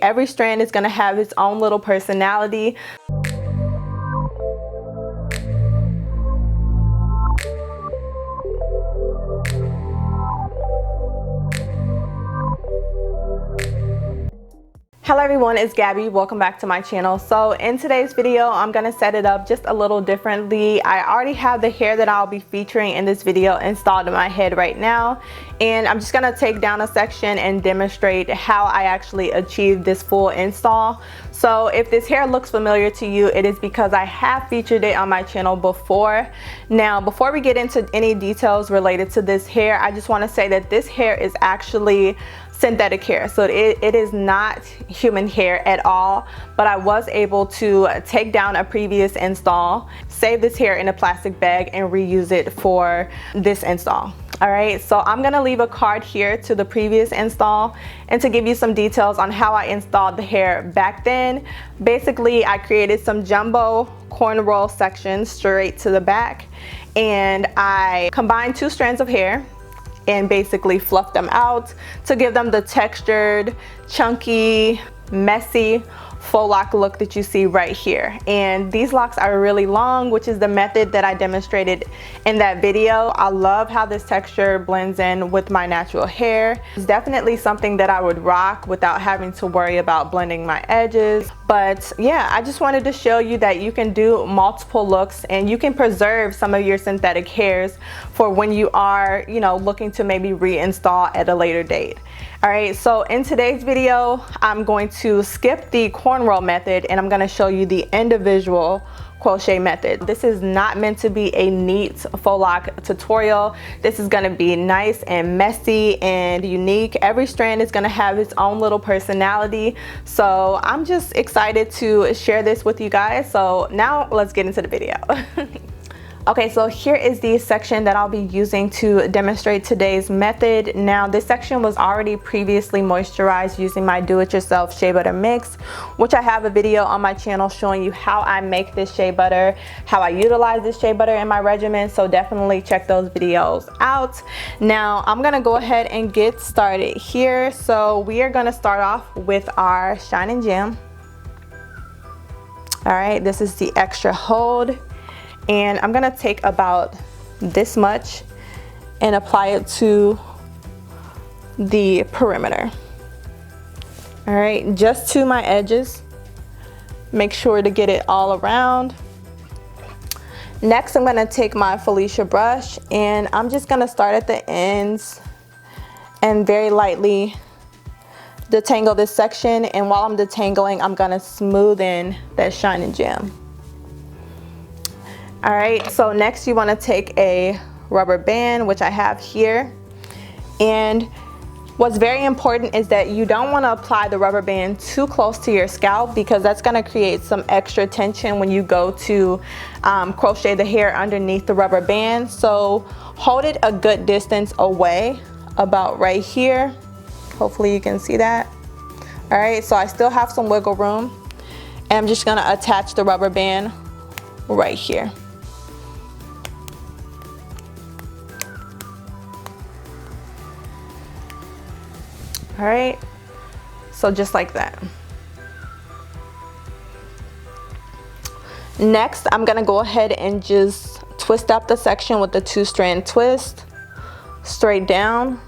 Every strand is going to have its own little personality. Hello everyone, it's Gabby. Welcome back to my channel. So in today's video, I'm going to set it up just a little differently. I already have the hair that I'll be featuring in this video installed in my head right now. And I'm just going to take down a section and demonstrate how I actually achieved this full install. So if this hair looks familiar to you, it is because I have featured it on my channel before. Now, before we get into any details related to this hair, I just want to say that this hair is actually synthetic hair, so it is not human hair at all, but I was able to take down a previous install, save this hair in a plastic bag, and reuse it for this install. All right, so I'm gonna leave a card here to the previous install and to give you some details on how I installed the hair back then. Basically, I created some jumbo cornrow sections straight to the back, and I combined 2 strands of hair and basically fluff them out to give them the textured, chunky, messy faux lock look that you see right here. And these locks are really long, which is the method that I demonstrated in that video. I love how this texture blends in with my natural hair. It's definitely something that I would rock without having to worry about blending my edges. But yeah, I just wanted to show you that you can do multiple looks and you can preserve some of your synthetic hairs for when you are, looking to maybe reinstall at a later date. All right, so in today's video, I'm going to skip the cornrow method and I'm going to show you the individual crochet method. This is not meant to be a neat faux lock tutorial. This is going to be nice and messy and unique. Every strand is going to have its own little personality. So I'm just excited to share this with you guys. So now let's get into the video. Okay, so here is the section that I'll be using to demonstrate today's method. Now, this section was already previously moisturized using my do-it-yourself shea butter mix, which I have a video on my channel showing you how I make this shea butter, how I utilize this shea butter in my regimen, so definitely check those videos out. Now, I'm gonna go ahead and get started here. So we are gonna start off with our Shine and Gem. All right, this is the extra hold. And I'm gonna take about this much and apply it to the perimeter. All right, just to my edges. Make sure to get it all around. Next, I'm gonna take my Felicia brush and I'm just gonna start at the ends and very lightly detangle this section. And while I'm detangling, I'm gonna smooth in that Shine and Gem. All right, so next you want to take a rubber band, which I have here. And what's very important is that you don't want to apply the rubber band too close to your scalp, because that's going to create some extra tension when you go to crochet the hair underneath the rubber band. So hold it a good distance away, about right here. Hopefully you can see that. All right, so I still have some wiggle room, and I'm just going to attach the rubber band right here. All right, so just like that. Next, I'm gonna go ahead and just twist up the section with the 2-strand twist, straight down.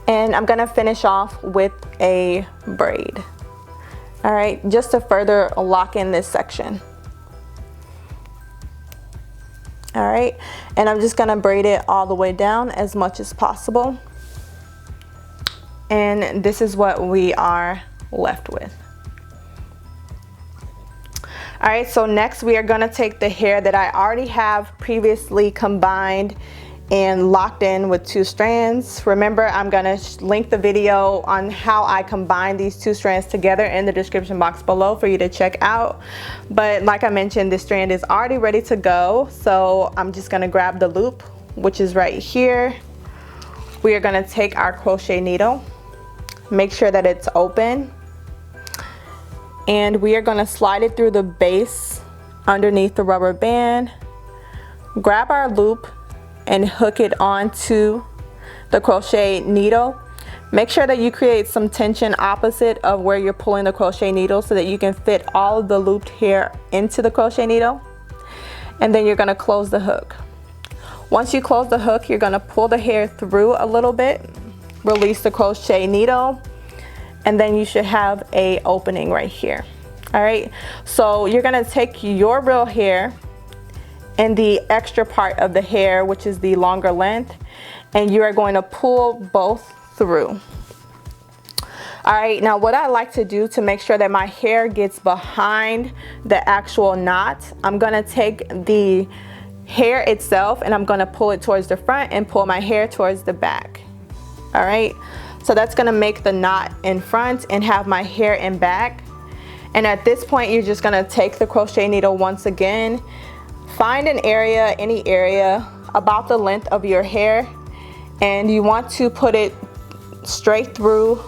And I'm gonna finish off with a braid. All right, just to further lock in this section. All right, and I'm just gonna braid it all the way down as much as possible. And this is what we are left with. All right, so next we are gonna take the hair that I already have previously combined and locked in with 2 strands. Remember, I'm gonna link the video on how I combine these 2 strands together in the description box below for you to check out. But like I mentioned, this strand is already ready to go. So I'm just gonna grab the loop, which is right here. We are gonna take our crochet needle, make sure that it's open, and we are gonna slide it through the base underneath the rubber band, grab our loop and hook it onto the crochet needle. Make sure that you create some tension opposite of where you're pulling the crochet needle so that you can fit all of the looped hair into the crochet needle. And then you're going to close the hook. Once you close the hook, you're going to pull the hair through a little bit, release the crochet needle, and then you should have a opening right here. All right, so you're going to take your real hair and the extra part of the hair, which is the longer length, and you are going to pull both through. All right, now what I like to do to make sure that my hair gets behind the actual knot, I'm gonna take the hair itself and I'm gonna pull it towards the front and pull my hair towards the back. All right, so that's gonna make the knot in front and have my hair in back. And at this point, you're just gonna take the crochet needle once again, find an area, any area about the length of your hair, and you want to put it straight through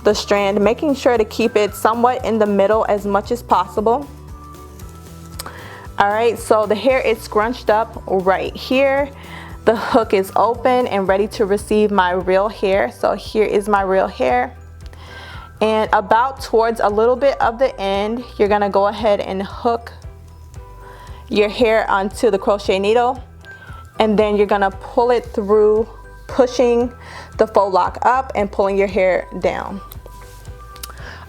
the strand, making sure to keep it somewhat in the middle as much as possible. All right, so the hair is scrunched up right here. The hook is open and ready to receive my real hair. So here is my real hair. And about towards a little bit of the end, you're gonna go ahead and hook your hair onto the crochet needle, and then you're gonna pull it through, pushing the faux lock up and pulling your hair down.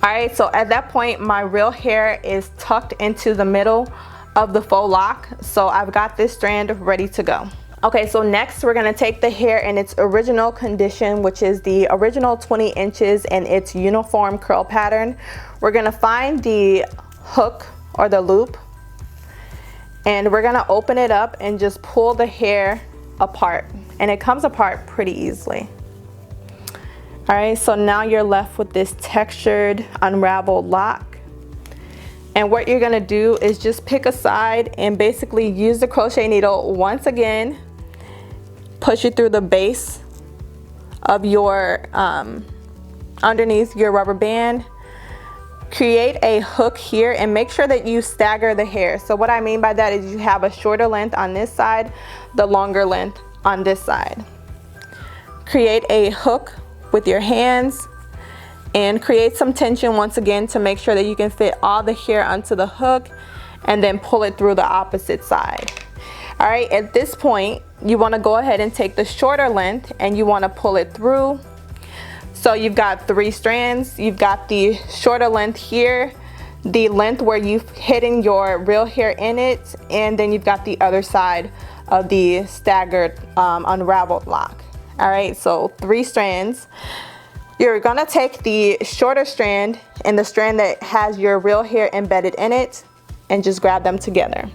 All right, so at that point, my real hair is tucked into the middle of the faux lock. So I've got this strand ready to go. Okay, so next we're gonna take the hair in its original condition, which is the original 20 inches and its uniform curl pattern. We're gonna find the hook or the loop, and we're gonna open it up and just pull the hair apart. And it comes apart pretty easily. All right, so now you're left with this textured unraveled lock. And what you're gonna do is just pick a side and basically use the crochet needle once again, push it through the base of your, underneath your rubber band, create a hook here, and make sure that you stagger the hair. So what I mean by that is you have a shorter length on this side, the longer length on this side. Create a hook with your hands and create some tension once again to make sure that you can fit all the hair onto the hook, and then pull it through the opposite side. All right, at this point, you want to go ahead and take the shorter length and you want to pull it through. So you've got 3 strands. You've got the shorter length here, the length where you've hidden your real hair in it, and then you've got the other side of the staggered unraveled lock. All right, so 3 strands. You're gonna take the shorter strand and the strand that has your real hair embedded in it and just grab them together.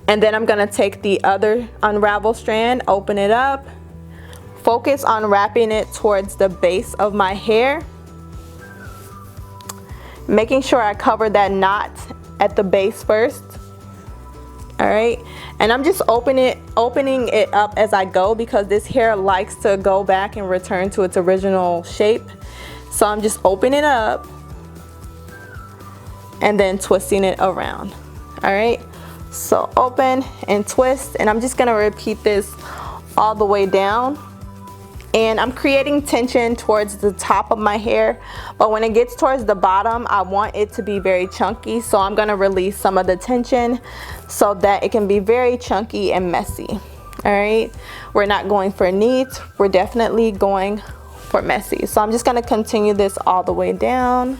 And then I'm gonna take the other unraveled strand, open it up, focus on wrapping it towards the base of my hair, making sure I cover that knot at the base first. All right, and I'm just opening it up as I go because this hair likes to go back and return to its original shape. So I'm just opening it up and then twisting it around. All right, so open and twist, and I'm just gonna repeat this all the way down. And I'm creating tension towards the top of my hair, but when it gets towards the bottom, I want it to be very chunky, so I'm gonna release some of the tension so that it can be very chunky and messy. All right, we're not going for neat, we're definitely going for messy. So I'm just gonna continue this all the way down.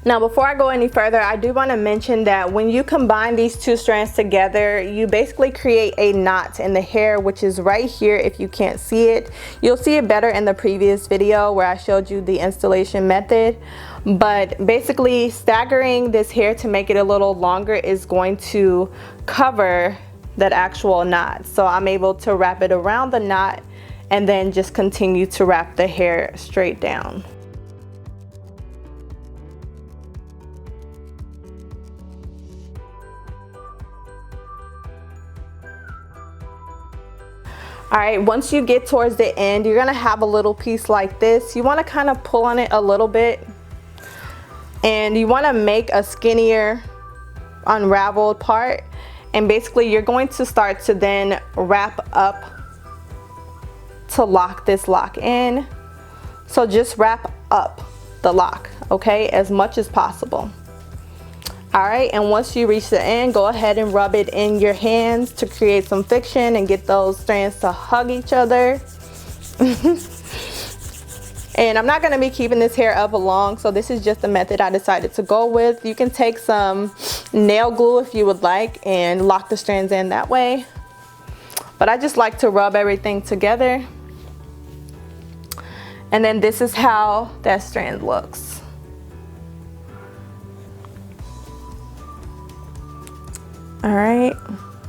Now before I go any further, I do want to mention that when you combine these 2 strands together, you basically create a knot in the hair, which is right here. If you can't see it, you'll see it better in the previous video where I showed you the installation method. But basically staggering this hair to make it a little longer is going to cover that actual knot. So I'm able to wrap it around the knot and then just continue to wrap the hair straight down. Alright, once you get towards the end, you're gonna have a little piece like this. You wanna kind of pull on it a little bit, and you wanna make a skinnier unraveled part, and basically you're going to start to then wrap up to lock this lock in. So just wrap up the lock, okay, as much as possible. Alright, and once you reach the end, go ahead and rub it in your hands to create some friction and get those strands to hug each other. And I'm not going to be keeping this hair up long, so this is just the method I decided to go with. You can take some nail glue if you would like and lock the strands in that way. But I just like to rub everything together. And then this is how that strand looks. Alright,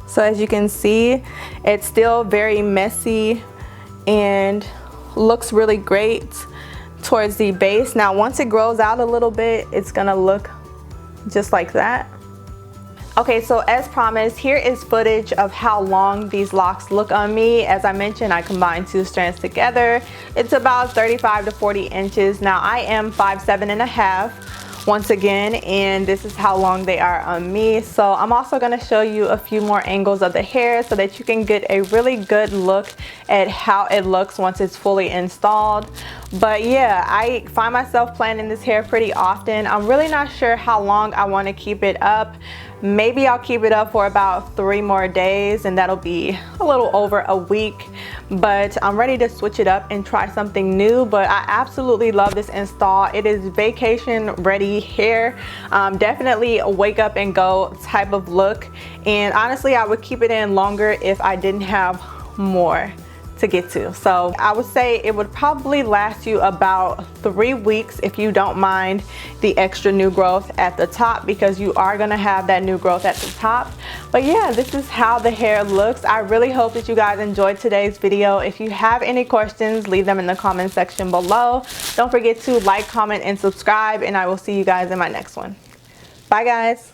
so as you can see, it's still very messy and looks really great towards the base. Now once it grows out a little bit, it's gonna look just like that. Okay, so as promised, here is footage of how long these locks look on me. As I mentioned, I combined two strands together. It's about 35 to 40 inches. Now I am 5'7.5" once again, and this is how long they are on me. So I'm also going to show you a few more angles of the hair so that you can get a really good look at how it looks once it's fully installed. But yeah, I find myself planning this hair pretty often. I'm really not sure how long I want to keep it up. Maybe I'll keep it up for about 3 more days, and that'll be a little over a week. But I'm ready to switch it up and try something new. But I absolutely love this install. It is vacation ready hair. Definitely a wake up and go type of look. And honestly, I would keep it in longer if I didn't have more to get to. So I would say it would probably last you about 3 weeks if you don't mind the extra new growth at the top, because you are going to have that new growth at the top. But yeah, this is how the hair looks. I really hope that you guys enjoyed today's video. If you have any questions, leave them in the comment section below. Don't forget to like, comment, and subscribe, and I will see you guys in my next one. Bye guys.